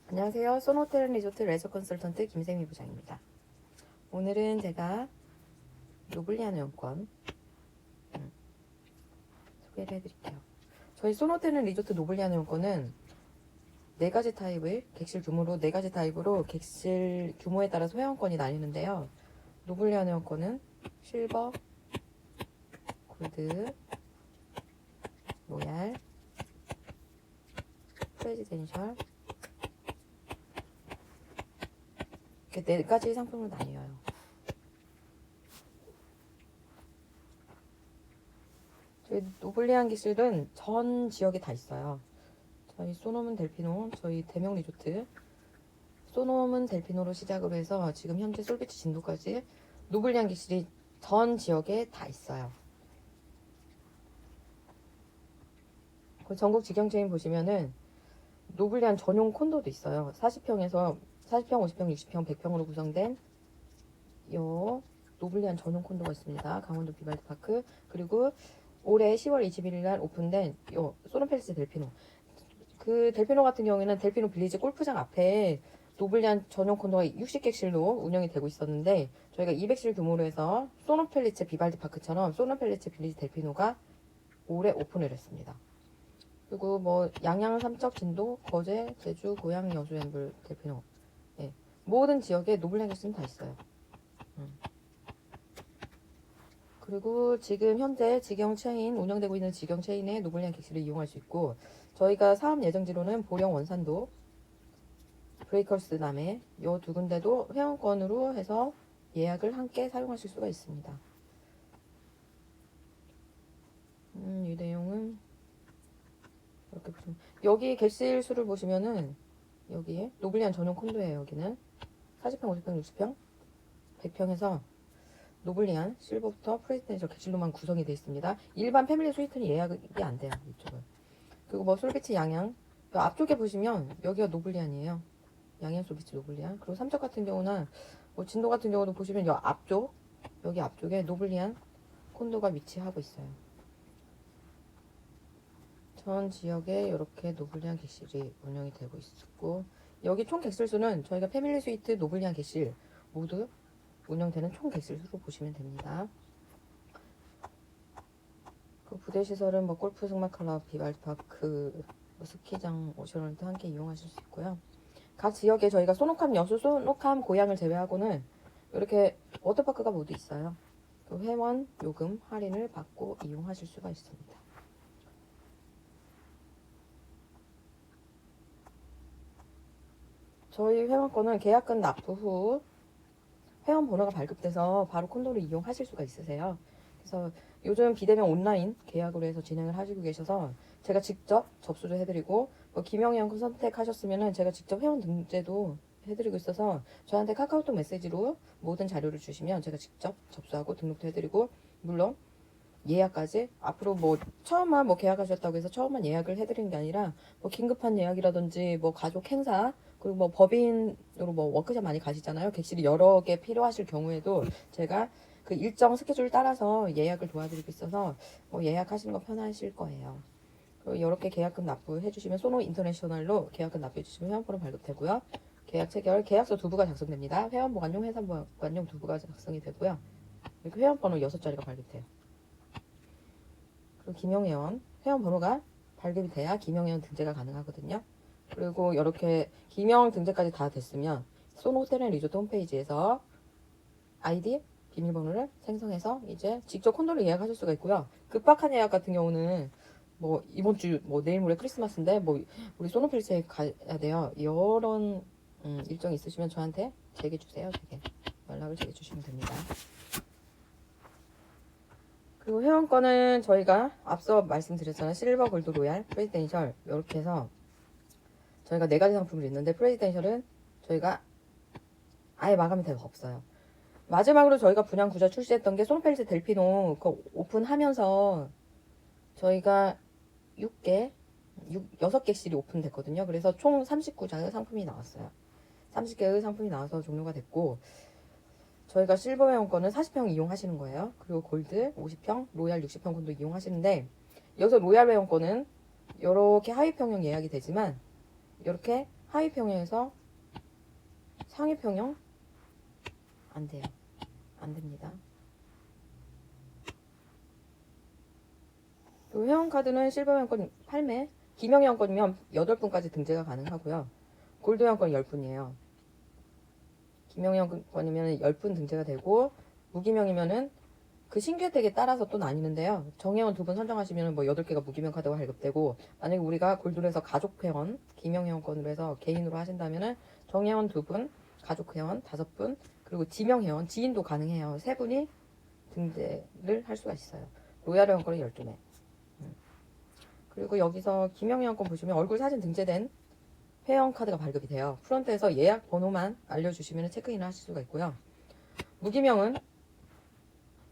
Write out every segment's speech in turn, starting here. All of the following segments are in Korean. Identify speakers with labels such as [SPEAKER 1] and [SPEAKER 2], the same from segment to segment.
[SPEAKER 1] 안녕하세요. 소노텔 리조트 레저 컨설턴트 김세미 부장입니다. 오늘은 제가 노블리안 회원권 소개를 해드릴게요. 저희 소노텔 리조트 노블리안 회원권은 4가지 타입의 객실 규모로 4가지 타입으로 객실 규모에 따라서 회원권이 나뉘는데요. 노블리안 회원권은 실버, 골드, 로얄, 프레지덴셜 이렇게 4가지 상품으로 나뉘어요. 저희 노블리안 객실은 전 지역에 다 있어요. 저희 소노문 델피노, 저희 대명 리조트 소노문 델피노로 시작으로 해서 지금 현재 솔비치 진도까지 노블리안 객실이 전 지역에 다 있어요. 전국 직영 체인 보시면은 노블리안 전용 콘도도 있어요. 40평에서 40평, 50평, 60평, 100평으로 구성된 요 노블리안 전용 콘도가 있습니다. 강원도 비발디 파크. 그리고 올해 10월 21일 날 오픈된 요 소노펠리스 델피노. 그 델피노 같은 경우에는 델피노 빌리지 골프장 앞에 노블리안 전용 콘도가 60객실로 운영이 되고 있었는데 저희가 200실 규모로 해서 소노펠리체 비발디 파크처럼 소노펠리체 빌리지 델피노가 올해 오픈을 했습니다. 그리고 뭐 양양, 삼척, 진도, 거제, 제주, 고양, 여수, 엠블, 델피노 예. 모든 지역에 노블리안 객실은 다 있어요. 그리고 지금 현재 직영 체인 운영되고 있는 직영 체인의 노블리안 객실을 이용할 수 있고 저희가 사업 예정지로는 보령, 원산도, 브레이커스 남해 이 두 군데도 회원권으로 해서 예약을 함께 사용하실 수가 있습니다. 이 내용은 이렇게 보시면 여기 객실 수를 보시면은 여기에 노블리안 전용 콘도예요. 여기는 40평, 50평, 60평, 100평에서 노블리안 실버부터 프레지덴셜 객실로만 구성이 되어 있습니다. 일반 패밀리 스위트는 예약이 안 돼요. 이쪽은. 그리고 뭐 솔비치 양양 앞쪽에 보시면 여기가 노블리안이에요. 양양 솔비치 노블리안. 그리고 삼척 같은 경우는 뭐 진도 같은 경우도 보시면 여기 앞쪽에 노블리안 콘도가 위치하고 있어요. 전 지역에 이렇게 노블리안 객실이 운영이 되고 있었고 여기 총 객실 수는 저희가 패밀리 스위트 노블리안 객실 모두 운영되는 총 객실 수로 보시면 됩니다. 그 부대 시설은 뭐 골프 승마 클럽, 비발디 파크, 뭐 스키장, 오션월드 함께 이용하실 수 있고요. 각 지역에 저희가 소노캄 여수, 소노캄 고양을 제외하고는 이렇게 워터파크가 모두 있어요. 그 회원 요금 할인을 받고 이용하실 수가 있습니다. 저희 회원권은 계약금 납부 후 회원 번호가 발급돼서 바로 콘도를 이용하실 수가 있으세요. 그래서 요즘 비대면 온라인 계약으로 해서 진행을 하시고 계셔서 제가 직접 접수를 해드리고 뭐 김영현 선택하셨으면은 제가 직접 회원 등재도 해드리고 있어서 저한테 카카오톡 메시지로 모든 자료를 주시면 제가 직접 접수하고 등록도 해드리고 물론 예약까지 앞으로 뭐 처음만 뭐 계약하셨다고 해서 처음만 예약을 해드리는 게 아니라 뭐 긴급한 예약이라든지 뭐 가족 행사 그리고 뭐 법인으로 뭐 워크숍 많이 가시잖아요. 객실이 여러 개 필요하실 경우에도 제가 그 일정 스케줄 따라서 예약을 도와드리고 있어서 뭐 예약하시는 거 편하실 거예요. 그리고 이렇게 계약금 납부해 주시면 소노 인터내셔널로 계약금 납부해 주시면 회원번호 발급되고요. 계약 체결 계약서 2부가 작성됩니다. 회원 보관용, 회사 보관용 2부가 작성이 되고요. 이렇게 회원번호 6자리가 발급돼요. 그리고 김영회원 회원 번호가 발급이 돼야 김영회원 등재가 가능하거든요. 그리고 이렇게 김영 등재까지 다 됐으면 소노호텔 앤 리조트 홈페이지에서 아이디 비밀번호를 생성해서 이제 직접 콘도를 예약하실 수가 있고요. 급박한 예약 같은 경우는 뭐 이번 주 뭐 내일 모레 크리스마스인데 뭐 우리 소노필스에 가야 돼요. 이런 일정이 있으시면 저한테 제게 주세요. 연락을 제게 주시면 됩니다. 그리고 회원권은 저희가 앞서 말씀드렸잖아요. 실버, 골드, 로얄, 프레지덴셜 이렇게 해서 저희가 4가지 상품을 있는데 프레지덴셜은 저희가 아예 마감이 되가 없어요. 마지막으로 저희가 분양구자 출시했던 게 소노펠리스 델피노 그 오픈하면서 저희가 6객실이 오픈됐거든요. 그래서 총 39장의 상품이 나왔어요. 30개의 상품이 나와서 종료가 됐고 저희가 실버 회원권은 40평 이용하시는 거예요. 그리고 골드 50평, 로얄 60평권도 이용하시는데 여기서 로얄 회원권은 이렇게 하위평형 예약이 되지만 이렇게 하위 평형에서 상위 평형 안 돼요. 안 됩니다. 또 회원카드는 실버 회원권 8매, 기명 회원권이면 8분까지 등재가 가능하고요. 골드 회원권 10분이에요. 기명 회원권이면 10분 등재가 되고, 무기명이면은 그 신규 혜택에 따라서 또 나뉘는데요. 정회원 2분 선정하시면 뭐 8개가 무기명 카드가 발급되고, 만약에 우리가 골드로 해서 가족 회원, 기명 회원권으로 해서 개인으로 하신다면은 정회원 2분, 가족 회원 5분, 그리고 지명 회원, 지인도 가능해요. 3분이 등재를 할 수가 있어요. 로얄 회원권은 12매. 그리고 여기서 기명 회원권 보시면 얼굴 사진 등재된 회원 카드가 발급이 돼요. 프론트에서 예약 번호만 알려주시면 체크인을 하실 수가 있고요. 무기명은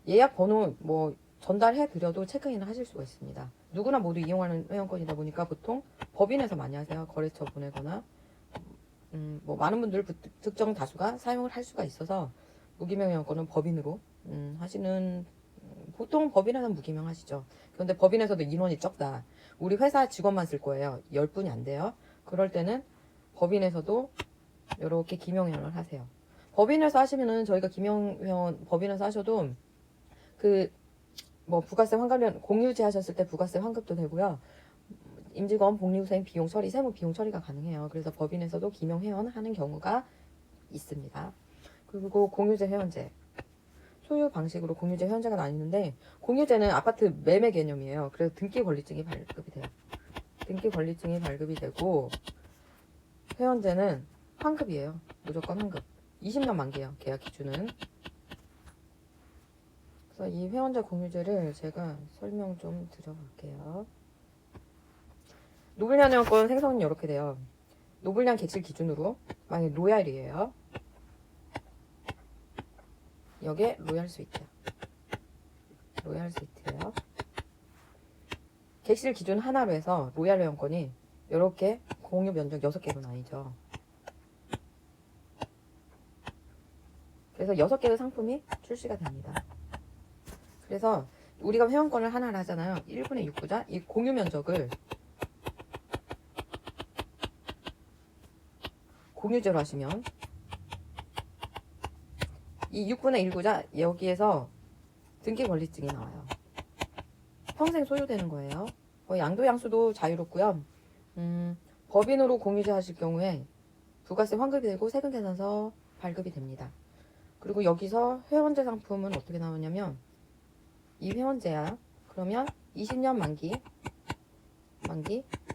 [SPEAKER 1] 예약 번호 뭐 전달해 드려도 체크인을 하실 수가 있습니다. 누구나 모두 이용하는 회원권이다 보니까 보통 법인에서 많이 하세요. 거래처 보내거나 뭐 많은 분들 특정 다수가 사용을 할 수가 있어서 무기명 회원권은 법인으로 하시는 보통 법인에서 무기명 하시죠. 그런데 법인에서도 인원이 적다. 우리 회사 직원만 쓸 거예요. 10분이 안 돼요. 그럴 때는 법인에서도 이렇게 기명회원을 하세요. 법인에서 하시면은 저희가 기명회원 법인에서 하셔도 그 뭐 부가세 환급 공유제 하셨을 때 부가세 환급도 되고요. 임직원 복리후생 비용 처리, 세무 비용 처리가 가능해요. 그래서 법인에서도 기명회원 하는 경우가 있습니다. 그리고 공유제 회원제. 소유 방식으로 공유제 회원제가 나뉘는데 공유제는 아파트 매매 개념이에요. 그래서 등기 권리증이 발급이 돼요. 등기 권리증이 발급이 되고 회원제는 환급이에요. 무조건 환급. 20년 만기예요. 계약 기준은. 그래서 이 회원제 공유제를 제가 설명 좀 드려볼게요. 노블리안 회원권 생성은 이렇게 돼요. 노블리안 객실 기준으로 만약에 로얄이에요. 여기에 로얄 스위트. 로얄 스위트예요. 객실 기준 하나로 해서 로얄 회원권이 이렇게 공유 면적 6개로 나뉘죠. 그래서 6개의 상품이 출시가 됩니다. 그래서 우리가 회원권을 하나를 하잖아요. 1분의 6구자 이 공유 면적을 공유제로 하시면 이 6분의 1구자 여기에서 등기 권리증이 나와요. 평생 소유되는 거예요. 양도양수도 자유롭고요. 법인으로 공유제 하실 경우에 부가세 환급이 되고 세금 계산서 발급이 됩니다. 그리고 여기서 회원제 상품은 어떻게 나오냐면 이 회원제야. 그러면 20년 만기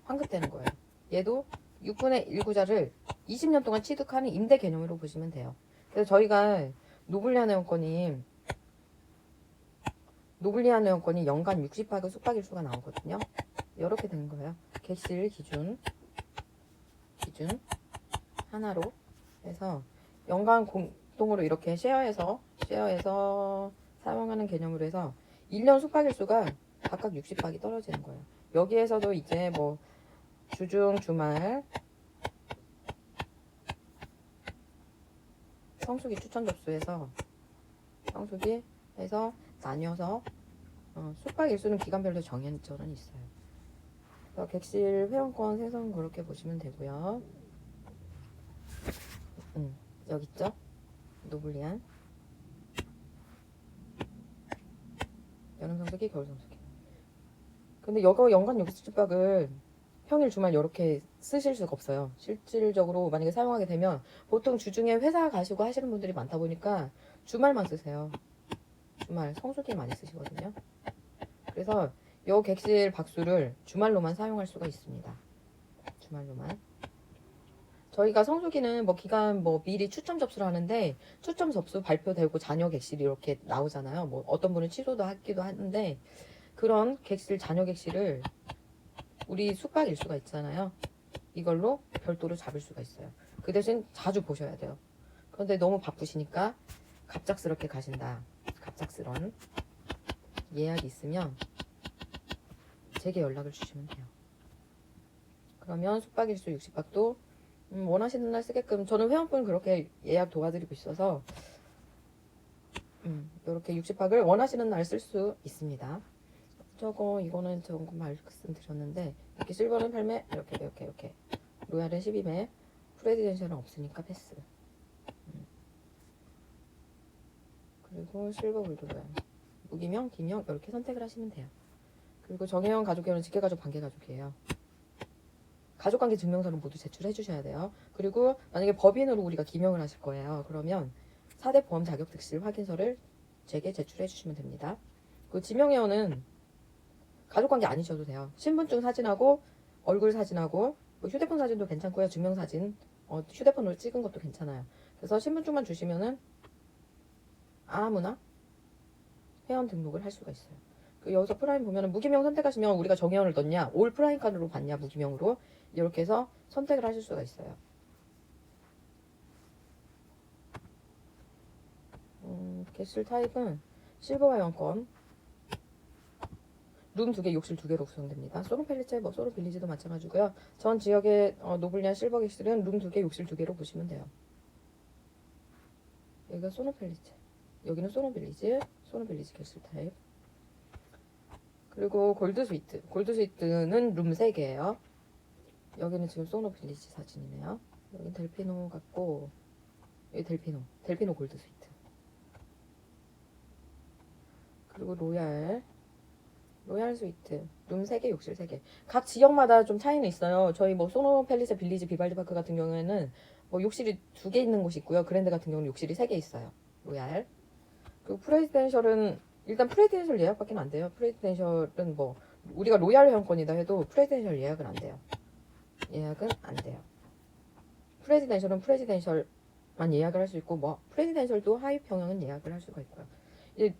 [SPEAKER 1] 환급되는 거예요. 얘도 6분의 1구자를 20년 동안 취득하는 임대 개념으로 보시면 돼요. 그래서 저희가 노블리안 회원권이 연간 60박의 숙박일수가 나오거든요. 이렇게 된 거예요. 객실 기준 하나로 해서 연간 공동으로 이렇게 쉐어해서 사용하는 개념으로 해서 1년 숙박일수가 각각 60박이 떨어지는 거예요. 여기에서도 이제 뭐 주중, 주말, 성수기 추천 접수해서 나뉘어서 숙박 일수는 기간별로 정해져는 있어요. 그래서 객실 회원권 생성 그렇게 보시면 되고요. 여기 있죠? 노블리안 여름 성수기, 겨울 성수기. 근데 이거 연간 60박을 평일 주말 이렇게 쓰실 수가 없어요. 실질적으로 만약에 사용하게 되면 보통 주중에 회사 가시고 하시는 분들이 많다 보니까 주말만 쓰세요. 주말 성수기에 많이 쓰시거든요. 그래서 요 객실 박수를 주말로만 사용할 수가 있습니다. 주말로만. 저희가 성수기는 뭐 기간 뭐 미리 추첨 접수를 하는데 추첨 접수 발표되고 자녀 객실이 이렇게 나오잖아요. 뭐 어떤 분은 취소도 하기도 하는데 그런 객실 자녀 객실을 우리 숙박 일수가 있잖아요. 이걸로 별도로 잡을 수가 있어요. 그 대신 자주 보셔야 돼요. 그런데 너무 바쁘시니까 갑작스럽게 가신다. 갑작스런 예약이 있으면 제게 연락을 주시면 돼요. 그러면 숙박일수 60박도 원하시는 날 쓰게끔 저는 회원분 그렇게 예약 도와드리고 있어서 이렇게 60박을 원하시는 날 쓸 수 있습니다. 이거는 말씀드렸는데 이렇게 실버는 8매 이렇게 로얄은 12매 프레지덴셜은 없으니까 패스. 그리고 실버 골드로얄. 무기명, 기명 이렇게 선택을 하시면 돼요. 그리고 정혜원 가족회원은 직계가족, 반계가족이에요. 가족관계 증명서를 모두 제출해 주셔야 돼요. 그리고 만약에 법인으로 우리가 기명을 하실 거예요. 그러면 4대 보험 자격 득실 확인서를 제게 제출해 주시면 됩니다. 그 지명회원은 가족관계 아니셔도 돼요. 신분증 사진하고 얼굴 사진하고 뭐 휴대폰 사진도 괜찮고요. 증명사진 휴대폰으로 찍은 것도 괜찮아요. 그래서 신분증만 주시면은 아무나 회원 등록을 할 수가 있어요. 그 여기서 프라임 보면은 무기명 선택하시면 우리가 정회원을 넣냐, 올 프라임 카드로 받냐, 무기명으로 이렇게 해서 선택을 하실 수가 있어요. 객실 타입은 실버 회원권, 룸 2개, 욕실 2개로 구성됩니다. 소노펠리체, 뭐 소노빌리지도 마찬가지고요. 전 지역의 노블리안 실버 객실은 룸 2개, 욕실 2개로 보시면 돼요. 여기가 소노펠리체, 여기는 소노빌리지, 소노빌리지 객실 타입. 그리고 골드 스위트, 골드 스위트는 룸 3개예요. 여기는 지금 소노빌리지 사진이네요. 여기 델피노 같고, 여기 델피노 골드 스위트. 그리고 로얄 스위트, 룸 3개, 욕실 3개. 각 지역마다 좀 차이는 있어요. 저희 뭐 소노펠리세 빌리지 비발디 파크 같은 경우에는 뭐 욕실이 2개 있는 곳이 있고요. 그랜드 같은 경우는 욕실이 3개 있어요. 로얄. 그리고 프레지덴셜은 일단 프레지덴셜 예약밖에 안 돼요. 프레지덴셜은 뭐 우리가 로얄 회원권이다 해도 프레지덴셜 예약은 안 돼요. 예약은 안 돼요. 프레지덴셜은 프레지덴셜만 예약을 할 수 있고 뭐 프레지덴셜도 하위 평형은 예약을 할 수가 있고요.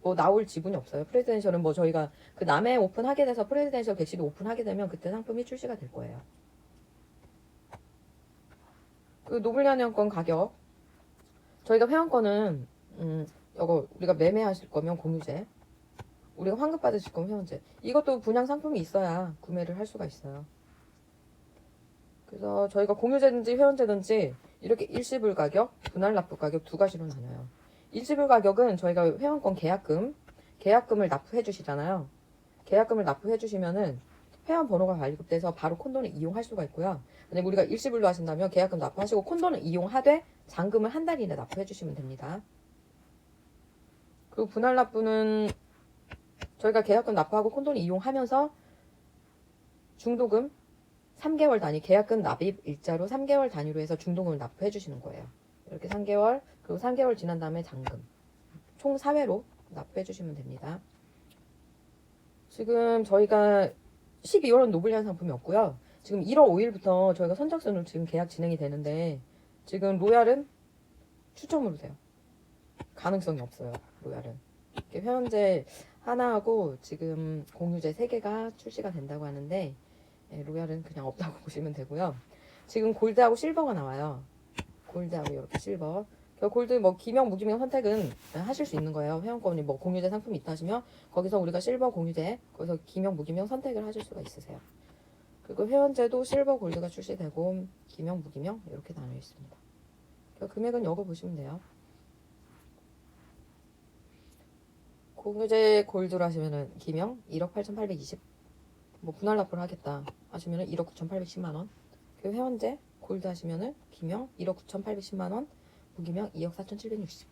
[SPEAKER 1] 뭐 나올 지분이 없어요. 프레지덴셜은 뭐 저희가 그 남해 오픈하게 돼서 프레지덴셜 객실이 오픈하게 되면 그때 상품이 출시가 될 거예요. 그 노블리안 회원권 가격, 저희가 회원권은 이거 우리가 매매하실 거면 공유제, 우리가 환급 받으실 거면 회원제, 이것도 분양 상품이 있어야 구매를 할 수가 있어요. 그래서 저희가 공유제든지 회원제든지 이렇게 일시불 가격, 분할 납부 가격 두 가지로 나눠요. 일시불 가격은 저희가 회원권 계약금을 납부해 주시잖아요. 계약금을 납부해 주시면은 회원 번호가 발급돼서 바로 콘도는 이용할 수가 있고요. 만약 우리가 일시불로 하신다면 계약금 납부하시고 콘도는 이용하되 잔금을 한 달 이내 납부해 주시면 됩니다. 그리고 분할 납부는 저희가 계약금 납부하고 콘도는 이용하면서 중도금 3개월 단위, 계약금 납입 일자로 3개월 단위로 해서 중도금을 납부해 주시는 거예요. 이렇게 3개월, 그리고 3개월 지난 다음에 잔금. 총 4회로 납부해 주시면 됩니다. 지금 저희가 12월은 노블리안 상품이 없고요. 지금 1월 5일부터 저희가 선착순으로 지금 계약 진행이 되는데 지금 로얄은 추첨으로 돼요. 가능성이 없어요. 로얄은. 이렇게 회원제 하나하고 지금 공유제 3개가 출시가 된다고 하는데 로얄은 그냥 없다고 보시면 되고요. 지금 골드하고 실버가 나와요. 골드하고 이렇게 실버. 골드 뭐 기명 무기명 선택은 하실 수 있는 거예요. 회원권이 뭐 공유제 상품이 있다 하시면 거기서 우리가 실버 공유제, 거기서 기명 무기명 선택을 하실 수가 있으세요. 그리고 회원제도 실버 골드가 출시되고 기명 무기명 이렇게 나눠 있습니다. 금액은 이거 보시면 돼요. 공유제 골드로 하시면은 기명 1억 8,820, 뭐 분할 납부를 하겠다 하시면은 1억 9,810만 원. 그 회원제 골드 하시면은 기명 1억 9,810만 원, 무기명 2억 4,760.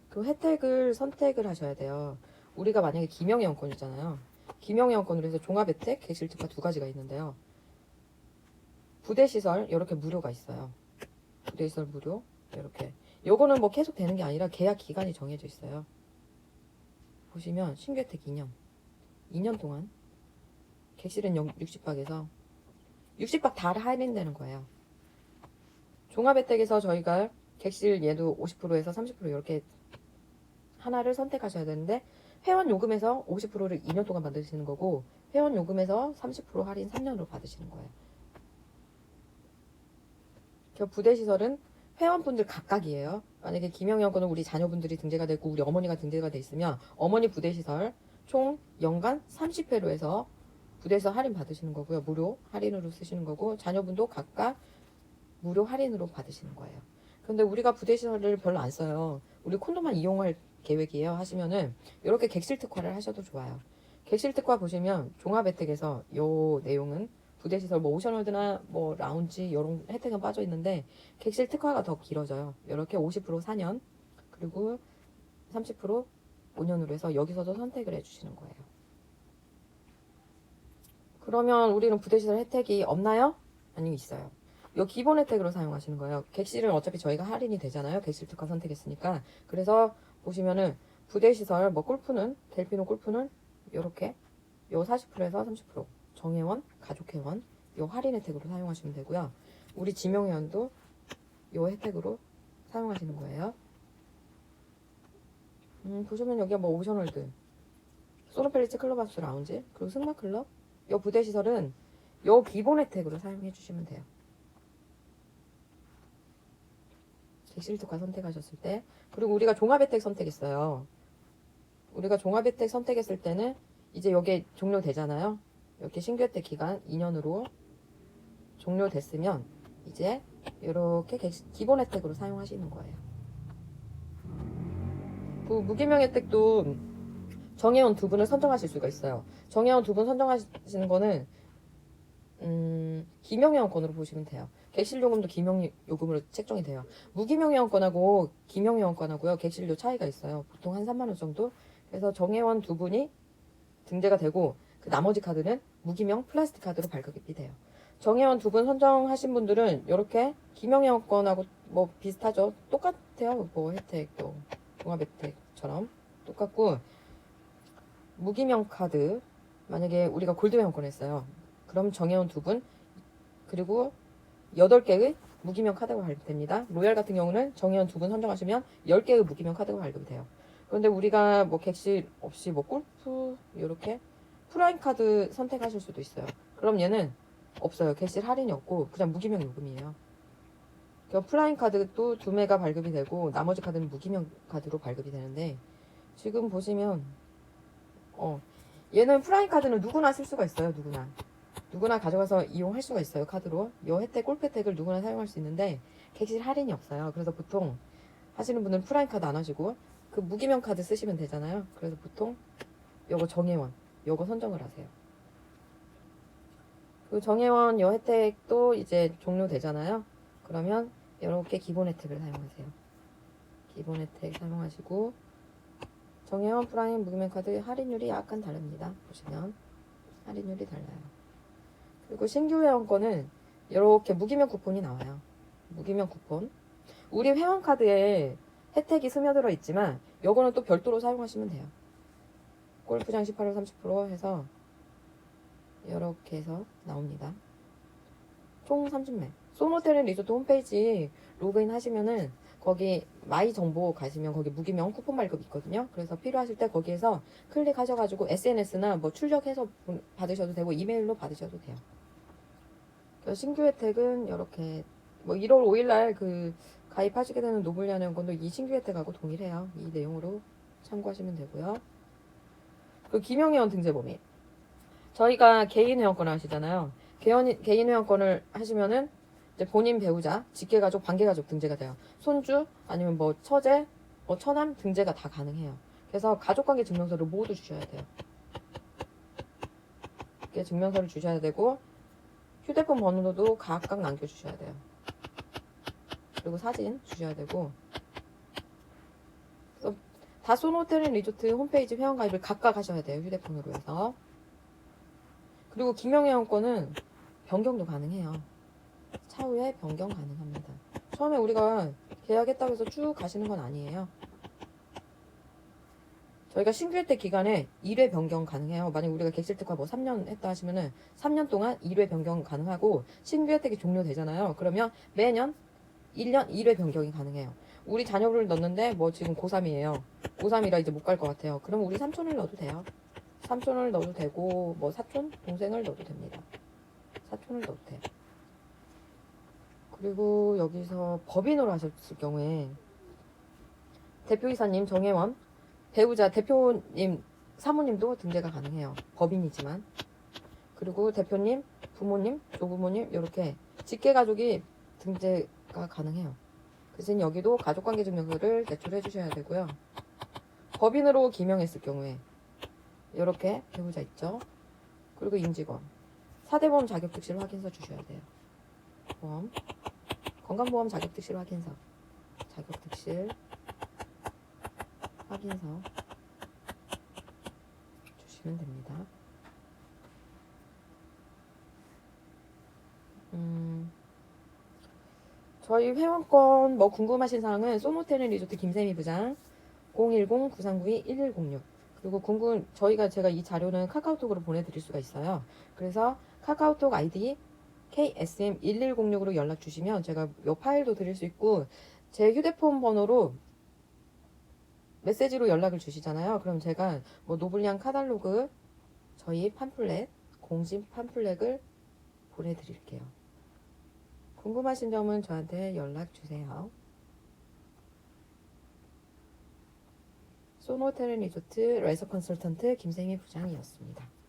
[SPEAKER 1] 그 혜택을 선택을 하셔야 돼요. 우리가 만약에 기명회원권이잖아요. 기명회원권으로 해서 종합혜택, 객실특가 두 가지가 있는데요. 부대시설 이렇게 무료가 있어요. 부대시설 무료 이렇게. 요거는 뭐 계속 되는 게 아니라 계약 기간이 정해져 있어요. 보시면 신규 혜택 2년 동안 객실은 60박에서 60박 다 할인되는 거예요. 종합혜택에서 저희가 객실 얘도 50%에서 30% 이렇게 하나를 선택하셔야 되는데 회원 요금에서 50%를 2년 동안 받으시는 거고 회원 요금에서 30% 할인 3년으로 받으시는 거예요. 부대시설은 회원분들 각각이에요. 만약에 기명회원권은 우리 자녀분들이 등재가 되고 우리 어머니가 등재가 돼 있으면 어머니 부대시설 총 연간 30회로 해서 부대시설 할인 받으시는 거고요. 무료 할인으로 쓰시는 거고 자녀분도 각각 무료 할인으로 받으시는 거예요. 근데 우리가 부대시설을 별로 안 써요. 우리 콘도만 이용할 계획이에요 하시면은 이렇게 객실 특화를 하셔도 좋아요. 객실 특화 보시면 종합 혜택에서 요 내용은 부대시설 뭐 오션월드나 뭐 라운지 이런 혜택은 빠져 있는데 객실 특화가 더 길어져요. 이렇게 50% 4년 그리고 30% 5년으로 해서 여기서도 선택을 해주시는 거예요. 그러면 우리는 부대시설 혜택이 없나요? 아니요, 있어요. 이 기본 혜택으로 사용하시는 거예요. 객실은 어차피 저희가 할인이 되잖아요. 객실 특화 선택했으니까. 그래서 보시면은 부대시설 뭐 골프는 델피노 골프는 요렇게 요 40%에서 30% 정회원, 가족회원 요 할인 혜택으로 사용하시면 되고요. 우리 지명회원도 요 혜택으로 사용하시는 거예요. 보시면 여기가 뭐 오션월드, 소노펠리츠 클럽하우스 라운지, 그리고 승마클럽 요 부대시설은 요 기본 혜택으로 사용해 주시면 돼요. 객실 특화 선택하셨을 때. 그리고 우리가 종합 혜택 선택했어요. 우리가 종합 혜택 선택했을 때는 이제 여기에 종료되잖아요. 이렇게 신규 혜택 기간 2년으로 종료됐으면 이제 이렇게 기본 혜택으로 사용하시는 거예요. 그 무기명 혜택도 정회원 2분을 선정하실 수가 있어요. 정회원 2분 선정하시는 거는 기명회원권으로 보시면 돼요. 객실요금도 기명요금으로 책정이 돼요. 무기명회원권하고 기명회원권하고요. 객실료 차이가 있어요. 보통 한 3만원 정도. 그래서 정회원 2분이 등재가 되고 그 나머지 카드는 무기명 플라스틱 카드로 발급이 돼요. 정회원 2분 선정하신 분들은 이렇게 기명회원권하고 뭐 비슷하죠. 똑같아요. 뭐 혜택도 종합 혜택처럼 똑같고 무기명 카드 만약에 우리가 골드 회원권 했어요. 그럼 정회원 2분 그리고 8개의 무기명 카드가 발급됩니다. 로얄 같은 경우는 정회원 2분 선정하시면 10개의 무기명 카드가 발급이 돼요. 그런데 우리가 뭐 객실 없이 뭐 골프 이렇게 프라임 카드 선택하실 수도 있어요. 그럼 얘는 없어요. 객실 할인이 없고 그냥 무기명 요금이에요. 그럼 프라임 카드도 2매가 발급이 되고 나머지 카드는 무기명 카드로 발급이 되는데 지금 보시면 얘는 프라임 카드는 누구나 쓸 수가 있어요. 누구나 가져가서 이용할 수가 있어요. 카드로. 이 혜택, 골프 혜택을 누구나 사용할 수 있는데 객실 할인이 없어요. 그래서 보통 하시는 분들은 프라임 카드 안 하시고 그 무기명 카드 쓰시면 되잖아요. 그래서 보통 요거 정회원 요거 선정을 하세요. 그 정회원 요 혜택도 이제 종료되잖아요. 그러면 이렇게 기본 혜택을 사용하세요. 기본 혜택 사용하시고 정회원 프라임 무기명 카드 할인율이 약간 다릅니다. 보시면 할인율이 달라요. 그리고 신규 회원권은 이렇게 무기명 쿠폰이 나와요. 무기명 쿠폰. 우리 회원카드에 혜택이 스며들어 있지만 요거는 또 별도로 사용하시면 돼요. 골프장 18월 30% 해서 이렇게 해서 나옵니다. 총 30매. 소노텔 리조트 홈페이지 로그인 하시면은 거기 마이 정보 가시면 거기 무기명 쿠폰 발급 있거든요. 그래서 필요하실 때 거기에서 클릭하셔가지고 SNS나 뭐 출력해서 받으셔도 되고 이메일로 받으셔도 돼요. 신규 혜택은 이렇게 뭐 1월 5일날 그 가입하시게 되는 노블리아회원권도 이 신규 혜택하고 동일해요. 이 내용으로 참고하시면 되고요. 그 기명회원 등재 범위. 저희가 개인 회원권을 하시잖아요. 개인 회원권을 하시면은 이제 본인 배우자, 직계가족, 관계가족 등재가 돼요. 손주 아니면 뭐 처제, 뭐 처남 등재가 다 가능해요. 그래서 가족관계 증명서를 모두 주셔야 돼요. 이렇게 증명서를 주셔야 되고 휴대폰 번호도 각각 남겨주셔야 돼요. 그리고 사진 주셔야 되고 그래서 다 소노텔 리조트 홈페이지 회원가입을 각각 하셔야 돼요. 휴대폰으로 해서. 그리고 기명회원권은 변경도 가능해요. 차후에 변경 가능합니다. 처음에 우리가 계약했다고 해서 쭉 가시는 건 아니에요. 저희가 신규 혜택 기간에 1회 변경 가능해요. 만약 우리가 객실 특화 뭐 3년 했다 하시면은 3년 동안 1회 변경 가능하고 신규 혜택이 종료되잖아요. 그러면 매년 1년 1회 변경이 가능해요. 우리 자녀를 넣는데 뭐 지금 고3이에요. 고3이라 이제 못 갈 것 같아요. 그럼 우리 삼촌을 넣어도 돼요. 삼촌을 넣어도 되고 뭐 사촌, 동생을 넣어도 됩니다. 사촌을 넣어도 돼요. 그리고 여기서 법인으로 하셨을 경우에 대표이사님, 정회원, 배우자, 대표님, 사모님도 등재가 가능해요. 법인이지만. 그리고 대표님, 부모님, 조부모님 이렇게 직계가족이 등재가 가능해요. 대신 여기도 가족관계증명서를 제출해 주셔야 되고요. 법인으로 기명했을 경우에 이렇게 배우자 있죠. 그리고 임직원, 4대보험 자격특실 확인서 주셔야 돼요. 보험, 건강보험 자격특실 확인서, 자격특실 확인서 주시면 됩니다. 저희 회원권 뭐 궁금하신 사항은 소노텔 리조트 김세미 부장 010-9392-1106 그리고 제가 이 자료는 카카오톡으로 보내드릴 수가 있어요. 그래서 카카오톡 아이디 KSM1106으로 연락 주시면 제가 요 파일도 드릴 수 있고 제 휴대폰 번호로 메시지로 연락을 주시잖아요. 그럼 제가 뭐 노블리안 카탈로그 저희 팜플렛 공식 팜플렛을 보내드릴게요. 궁금하신 점은 저한테 연락 주세요. 소노텔 리조트 레서 컨설턴트 김생희 부장이었습니다.